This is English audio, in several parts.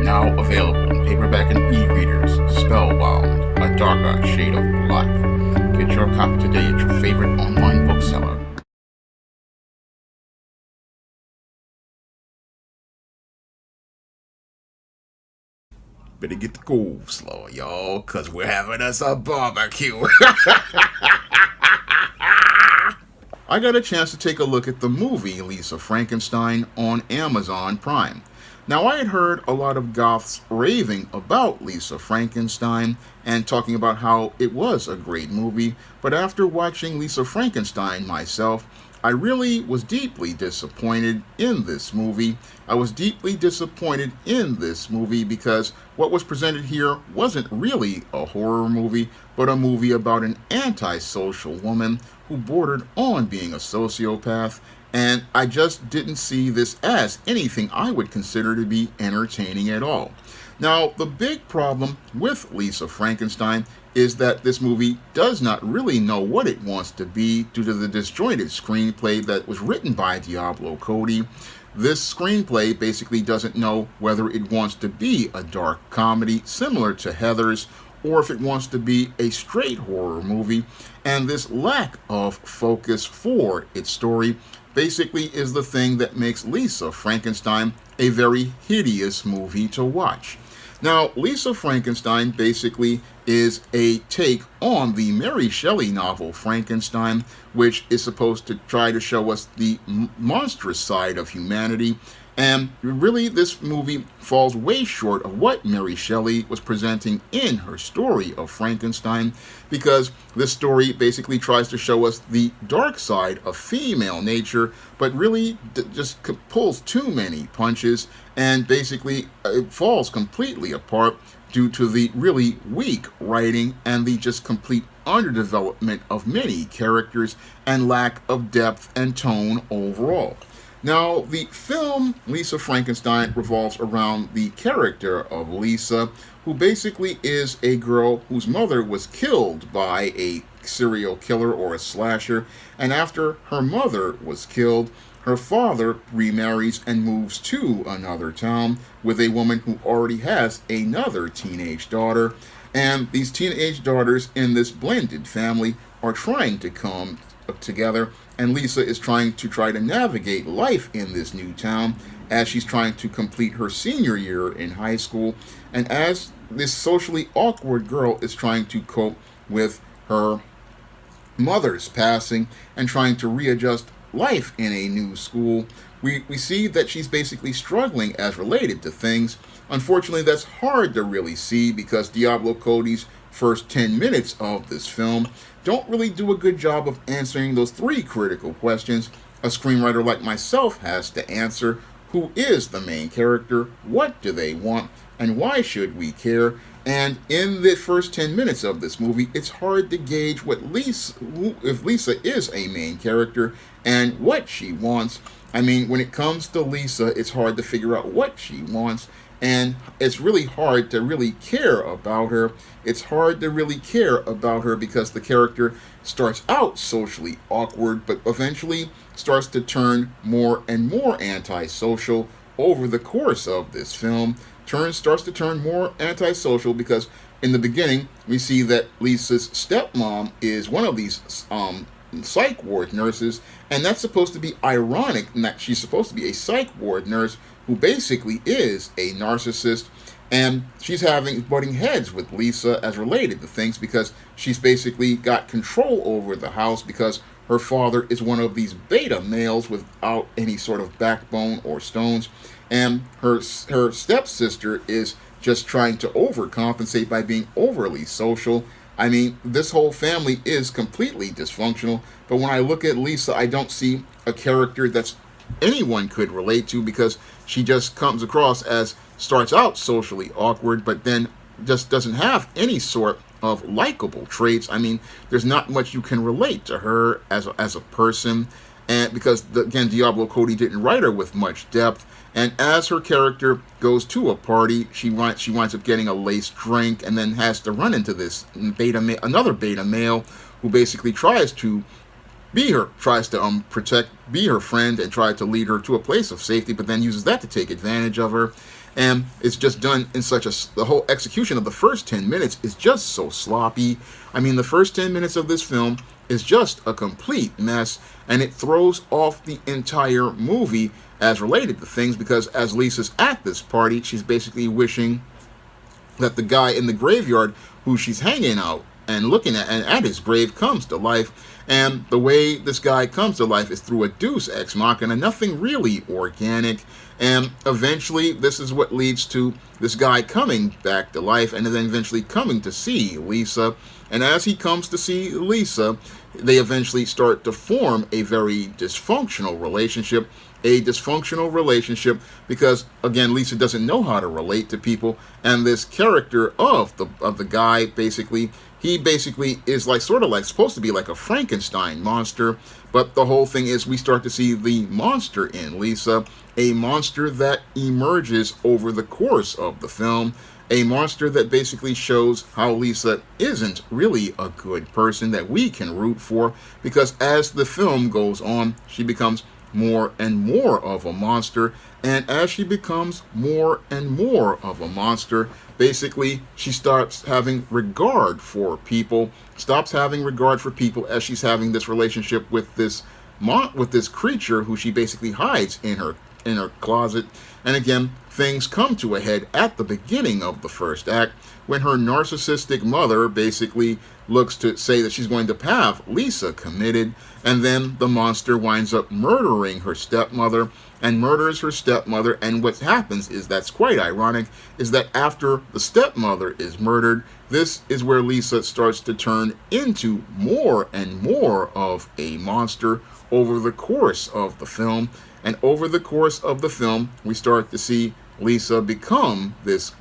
Now available in paperback and e-readers, Spellbound, A Darker Shade of Black. Get your copy today at your favorite online bookseller. Better get the coleslaw, y'all, because we're having us a barbecue. I got a chance to take a look at the movie Lisa Frankenstein on Amazon Prime. Now, I had heard a lot of goths raving about Lisa Frankenstein and talking about how it was a great movie, but after watching Lisa Frankenstein myself, I really was deeply disappointed in this movie. I was deeply disappointed in this movie because what was presented here wasn't really a horror movie, but a movie about an antisocial woman who bordered on being a sociopath, and I just didn't see this as anything I would consider to be entertaining at all. Now, the big problem with Lisa Frankenstein is that this movie does not really know what it wants to be due to the disjointed screenplay that was written by Diablo Cody. This screenplay basically doesn't know whether it wants to be a dark comedy similar to Heather's or if it wants to be a straight horror movie, and this lack of focus for its story basically is the thing that makes Lisa Frankenstein a very hideous movie to watch. Now, Lisa Frankenstein basically is a take on the Mary Shelley novel Frankenstein, which is supposed to try to show us the monstrous side of humanity. And really, this movie falls way short of what Mary Shelley was presenting in her story of Frankenstein, because this story basically tries to show us the dark side of female nature, but really just pulls too many punches, and basically it falls completely apart due to the really weak writing and the just complete underdevelopment of many characters and lack of depth and tone overall. Now, the film Lisa Frankenstein revolves around the character of Lisa, who basically is a girl whose mother was killed by a serial killer or a slasher, and after her mother was killed, her father remarries and moves to another town with a woman who already has another teenage daughter, and these teenage daughters in this blended family are trying to come together, and Lisa is trying to navigate life in this new town as she's trying to complete her senior year in high school, and as this socially awkward girl is trying to cope with her mother's passing and trying to readjust life in a new school, we see that she's basically struggling as related to things. Unfortunately, that's hard to really see because Diablo Cody's first 10 minutes of this film don't really do a good job of answering those three critical questions a screenwriter like myself has to answer. Who is the main character? What do they want? And why should we care? And in the first 10 minutes of this movie, it's hard to gauge if Lisa is a main character and what she wants. I mean, when it comes to Lisa, it's hard to figure out what she wants, and it's really hard to really care about her. It's hard to really care about her because the character starts out socially awkward, but eventually starts to turn more and more antisocial over the course of this film. Starts to turn more antisocial because in the beginning, we see that Lisa's stepmom is one of these psych ward nurses, and that's supposed to be ironic in that she's supposed to be a psych ward nurse who basically is a narcissist, and she's butting heads with Lisa as related to things because she's basically got control over the house because her father is one of these beta males without any sort of backbone or stones, and her stepsister is just trying to overcompensate by being overly social. I mean, this whole family is completely dysfunctional, but when I look at Lisa, I don't see a character that's anyone could relate to because she just comes across as starts out socially awkward, but then just doesn't have any sort of likable traits. I mean, there's not much you can relate to her as a person, and because again, Diablo Cody didn't write her with much depth. And as her character goes to a party, she winds up getting a laced drink, and then has to run into this another beta male who basically tries to be her friend and try to lead her to a place of safety, but then uses that to take advantage of her. And it's just done in such the whole execution of the first 10 minutes is just so sloppy. I mean, the first 10 minutes of this film is just a complete mess, and it throws off the entire movie as related to things, because as Lisa's at this party, she's basically wishing that the guy in the graveyard who she's hanging out and looking at and at his grave comes to life. And the way this guy comes to life is through a deus ex machina, nothing really organic. And eventually, this is what leads to this guy coming back to life and then eventually coming to see Lisa. And as he comes to see Lisa, they eventually start to form a very dysfunctional relationship. A dysfunctional relationship because, again, Lisa doesn't know how to relate to people. And this character of the guy, basically, he basically is like sort of like supposed to be like a Frankenstein monster. But the whole thing is we start to see the monster in Lisa, a monster that emerges over the course of the film, a monster that basically shows how Lisa isn't really a good person that we can root for, because as the film goes on, she becomes more and more of a monster, and as she becomes more and more of a monster, basically she stops having regard for people, as she's having this relationship with this creature who she basically hides in her closet. And again, things come to a head at the beginning of the first act when her narcissistic mother basically looks to say that she's going to have Lisa committed, and then the monster winds up murdering her stepmother and murders her stepmother. And what happens is, that's quite ironic, is that after the stepmother is murdered, this is where Lisa starts to turn into more and more of a monster over the course of the film. And over the course of the film, we start to see Lisa become this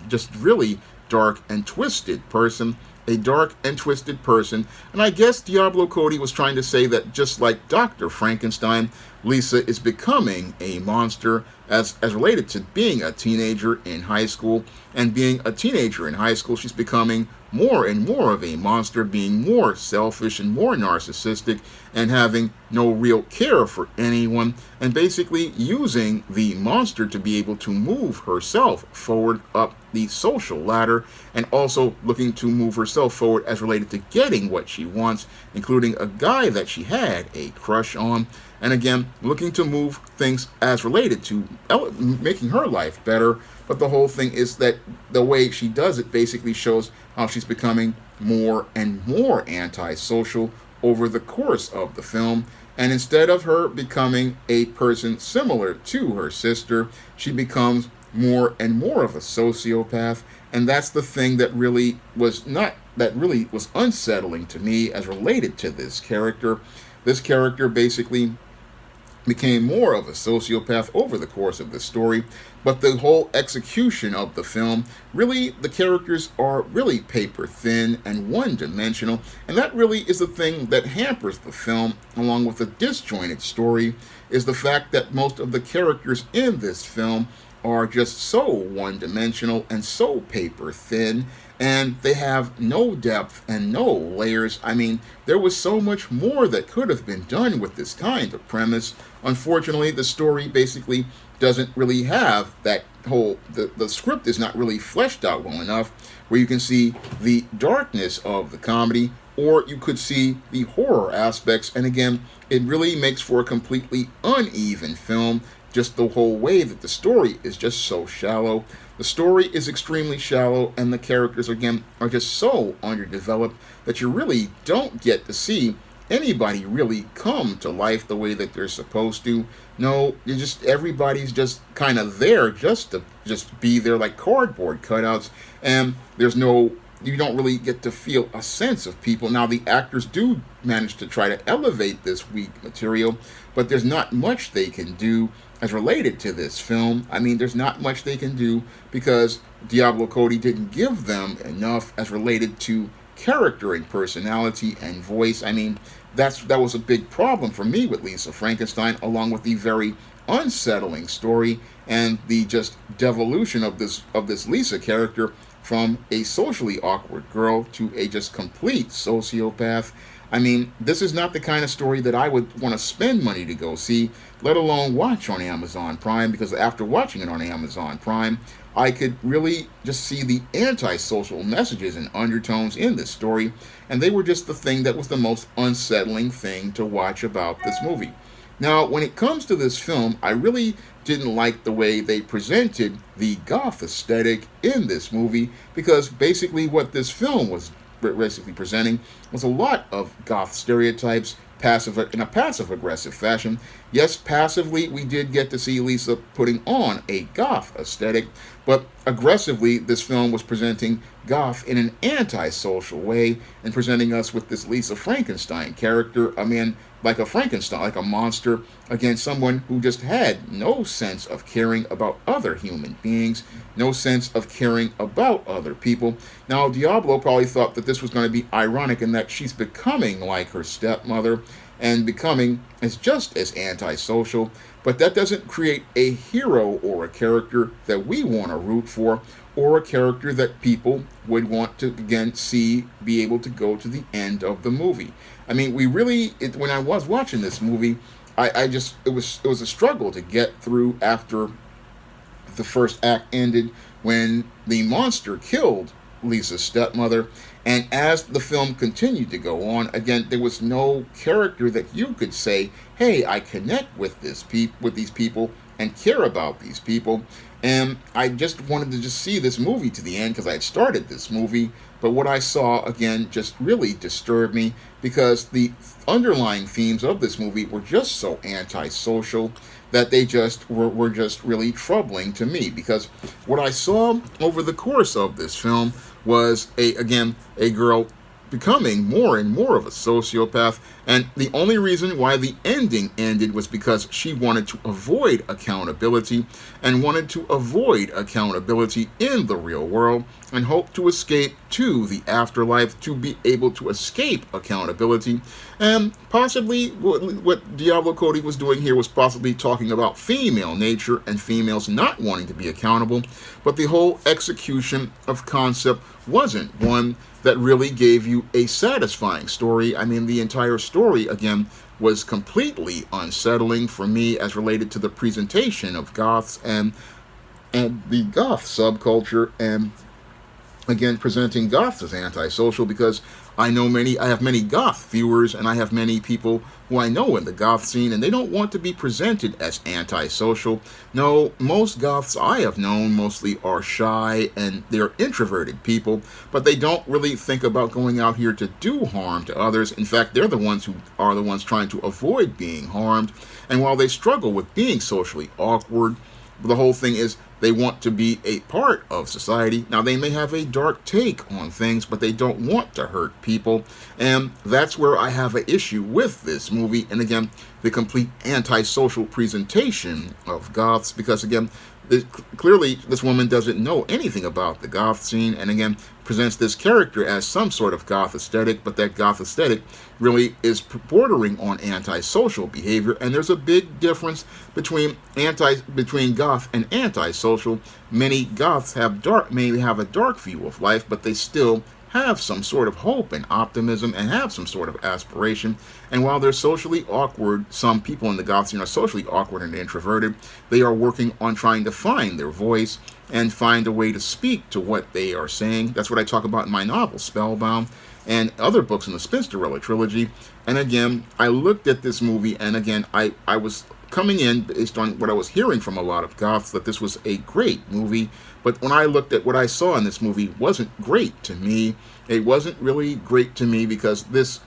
just really dark and twisted person. A dark and twisted person. And I guess Diablo Cody was trying to say that just like Dr. Frankenstein, Lisa is becoming a monster as related to being a teenager in high school. And being a teenager in high school, she's becoming more and more of a monster, being more selfish and more narcissistic, and having no real care for anyone, and basically using the monster to be able to move herself forward up the social ladder, and also looking to move herself forward as related to getting what she wants, including a guy that she had a crush on, and again, looking to move things as related to making her life better. But the whole thing is that the way she does it basically shows how she's becoming more and more antisocial over the course of the film. And instead of her becoming a person similar to her sister, she becomes more and more of a sociopath. And that's the thing that really was unsettling to me as related to this character. This character basically became more of a sociopath over the course of the story. But the whole execution of the film, really, the characters are really paper thin and one-dimensional, and that really is the thing that hampers the film, along with a disjointed story, is the fact that most of the characters in this film are just so one-dimensional and so paper thin, and they have no depth and no layers. I mean, there was so much more that could have been done with this kind of premise. Unfortunately, the story basically doesn't really have that whole, the script is not really fleshed out well enough where you can see the darkness of the comedy, or you could see the horror aspects. And again, it really makes for a completely uneven film, just the whole way that the story is just so shallow. The story is extremely shallow, and the characters, again, are just so underdeveloped that you really don't get to see anybody really come to life the way that they're supposed to. No, everybody's just kind of there just to be there like cardboard cutouts, and you don't really get to feel a sense of people. Now, the actors do manage to try to elevate this weak material, but there's not much they can do as related to this film. I mean, there's not much they can do because Diablo Cody didn't give them enough as related to character and personality and voice. I mean, that was a big problem for me with Lisa Frankenstein, along with the very unsettling story and the just devolution of this Lisa character from a socially awkward girl to a just complete sociopath. I mean, this is not the kind of story that I would want to spend money to go see, let alone watch on Amazon Prime, because after watching it on Amazon Prime, I could really just see the antisocial messages and undertones in this story, and they were just the thing that was the most unsettling thing to watch about this movie. Now, when it comes to this film, I really didn't like the way they presented the goth aesthetic in this movie, because basically what this film was basically presenting was a lot of goth stereotypes in a passive aggressive fashion. Yes, passively we did get to see Lisa putting on a goth aesthetic, but aggressively this film was presenting goth in an antisocial way and presenting us with this Lisa Frankenstein character. I mean, like a Frankenstein, like a monster, against someone who just had no sense of caring about other human beings, no sense of caring about other people. Now, Diablo probably thought that this was going to be ironic in that she's becoming like her stepmother and becoming as just as antisocial, but that doesn't create a hero or a character that we want to root for, or a character that people would want to again see be able to go to the end of the movie. I mean, when I was watching this movie, it was a struggle to get through after the first act ended, when the monster killed Lisa's stepmother. And as the film continued to go on, again, there was no character that you could say, hey, I connect with with these people and care about these people. And I just wanted to just see this movie to the end because I had started this movie. But what I saw, again, just really disturbed me, because the underlying themes of this movie were just so antisocial that they just were just really troubling to me. Because what I saw over the course of this film was a girl becoming more and more of a sociopath, and the only reason why the ending ended was because she wanted to avoid accountability in the real world, and hoped to escape to the afterlife to be able to escape accountability. And possibly what Diablo Cody was doing here was possibly talking about female nature and females not wanting to be accountable, but the whole execution of concept wasn't one that really gave you a satisfying story. I mean, the entire story, again, was completely unsettling for me as related to the presentation of goths and the goth subculture, and again, presenting goths as antisocial, because I have many goth viewers, and I have many people who I know in the goth scene, and they don't want to be presented as antisocial. No, most goths I have known mostly are shy, and they're introverted people, but they don't really think about going out here to do harm to others. In fact, they're the ones who are the ones trying to avoid being harmed, and while they struggle with being socially awkward, the whole thing is they want to be a part of society. Now, they may have a dark take on things, but they don't want to hurt people. And that's where I have an issue with this movie. And again, the complete antisocial presentation of goths, because again, clearly this woman doesn't know anything about the goth scene, and again presents this character as some sort of goth aesthetic, but that goth aesthetic really is bordering on antisocial behavior. And there's a big difference between goth and antisocial. Many goths maybe have a dark view of life, but they still have some sort of hope and optimism and have some sort of aspiration. And while they're socially awkward, some people in the goth scene are socially awkward and introverted, they are working on trying to find their voice and find a way to speak to what they are saying. That's what I talk about in my novel, Spellbound, and other books in the Spinsterella trilogy. And again, I looked at this movie, and again, I was coming in based on what I was hearing from a lot of goths that this was a great movie. But when I looked at what I saw in this movie, it wasn't great to me. It wasn't really great to me because this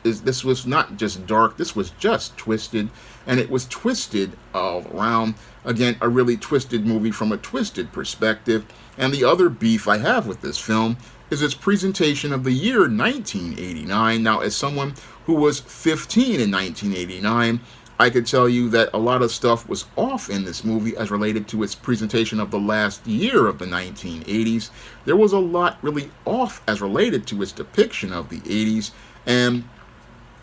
was not just dark, this was just twisted, and it was twisted all around. Again, a really twisted movie from a twisted perspective. And the other beef I have with this film is its presentation of the year 1989. Now, as someone who was 15 in 1989, I could tell you that a lot of stuff was off in this movie as related to its presentation of the last year of the 1980s. There was a lot really off as related to its depiction of the 80s. And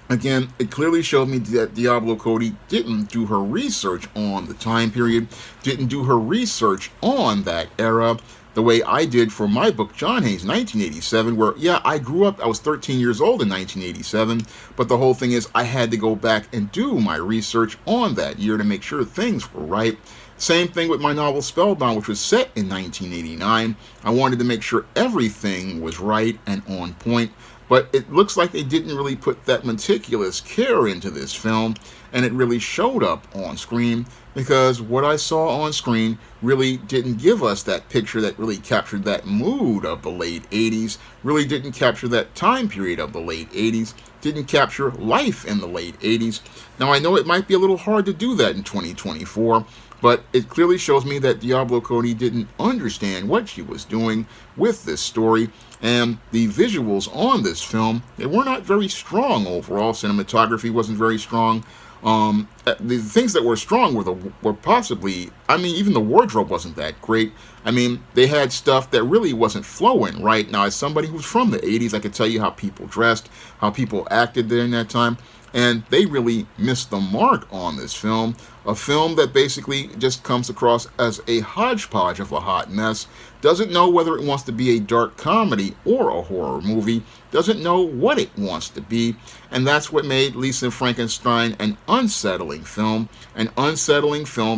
again, it clearly showed me that Diablo Cody didn't do her research on the time period, didn't do her research on that era. the way I did for my book, John Hayes, 1987, where, yeah, I grew up, I was 13 years old in 1987, but the whole thing is I had to go back and do my research on that year to make sure things were right. Same thing with my novel Spellbound, which was set in 1989. I wanted to make sure everything was right and on point, but it looks like they didn't really put that meticulous care into this film, and it really showed up on screen, because what I saw on screen really didn't give us that picture that really captured that mood of the late 80s, really didn't capture that time period of the late 80s, didn't capture life in the late 80s. Now, I know it might be a little hard to do that in 2024, but it clearly shows me that Diablo Cody didn't understand what she was doing with this story, and the visuals on this film, they were not very strong overall. Cinematography wasn't very strong. The things that were strong were possibly, I mean, even the wardrobe wasn't that great. I mean, they had stuff that really wasn't flowing right. Now, as somebody who's from the 80s, I could tell you how people dressed, how people acted during that time, and they really missed the mark on this film. A film that basically just comes across as a hodgepodge of a hot mess, doesn't know whether it wants to be a dark comedy or a horror movie, doesn't know what it wants to be, and that's what made Lisa Frankenstein an unsettling film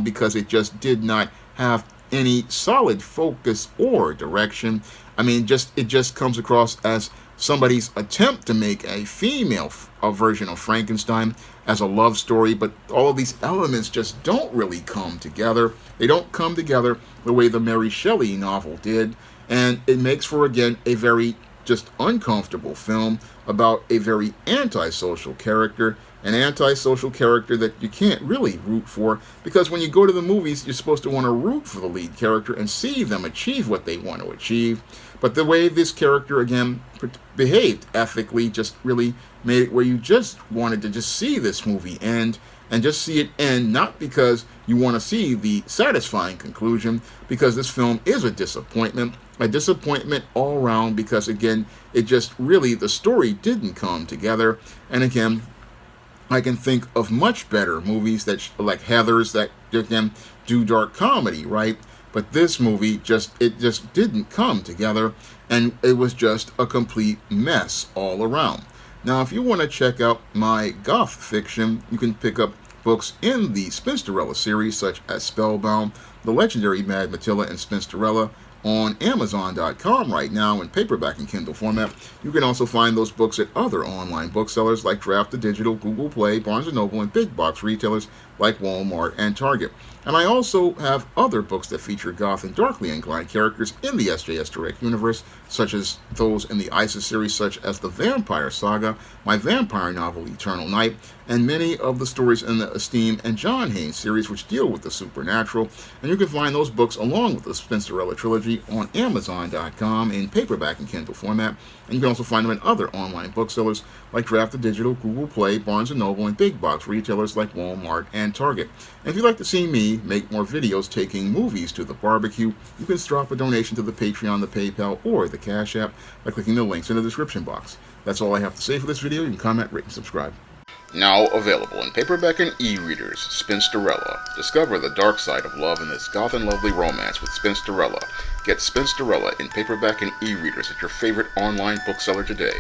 because it just did not have any solid focus or direction. I mean, it just comes across as somebody's attempt to make a female version of Frankenstein as a love story, but all of these elements just don't really come together. They don't come together the way the Mary Shelley novel did, and it makes for, again, a very just uncomfortable film about a very antisocial character, an antisocial character that you can't really root for, because when you go to the movies, you're supposed to want to root for the lead character and see them achieve what they want to achieve. But the way this character, again, behaved ethically just really made it where you just wanted to just see this movie end, and just see it end, not because you want to see the satisfying conclusion, because this film is a disappointment all around, because, again, it just really, the story didn't come together. And again, I can think of much better movies that like Heathers that can do dark comedy, right? But this movie it just didn't come together, and it was just a complete mess all around. Now, if you want to check out my goth fiction, you can pick up books in the Spinsterella series, such as Spellbound, The Legendary Mad Matilda, and Spinsterella, on Amazon.com right now in paperback and Kindle format. You can also find those books at other online booksellers like Draft the Digital, Google Play, Barnes & Noble, and big box retailers like Walmart and Target. And I also have other books that feature goth and darkly inclined characters in the SJS Direct universe, such as those in the ISIS series, such as the Vampire Saga, my vampire novel Eternal Night, and many of the stories in the Esteem and John Haynes series, which deal with the supernatural. And you can find those books along with the Spinsterella trilogy on Amazon.com in paperback and Kindle format. And you can also find them in other online booksellers like Draft the Digital, Google Play, Barnes & Noble, and big box retailers like Walmart and Target. And if you'd like to see me make more videos taking movies to the barbecue, you can drop a donation to the Patreon, the PayPal, or the Cash App by clicking the links in the description box. That's all I have to say for this video. You can comment, rate, and subscribe. Now available in paperback and e-readers, Spinsterella. Discover the dark side of love in this goth and lovely romance with Spinsterella. Get Spinsterella in paperback and e-readers at your favorite online bookseller today.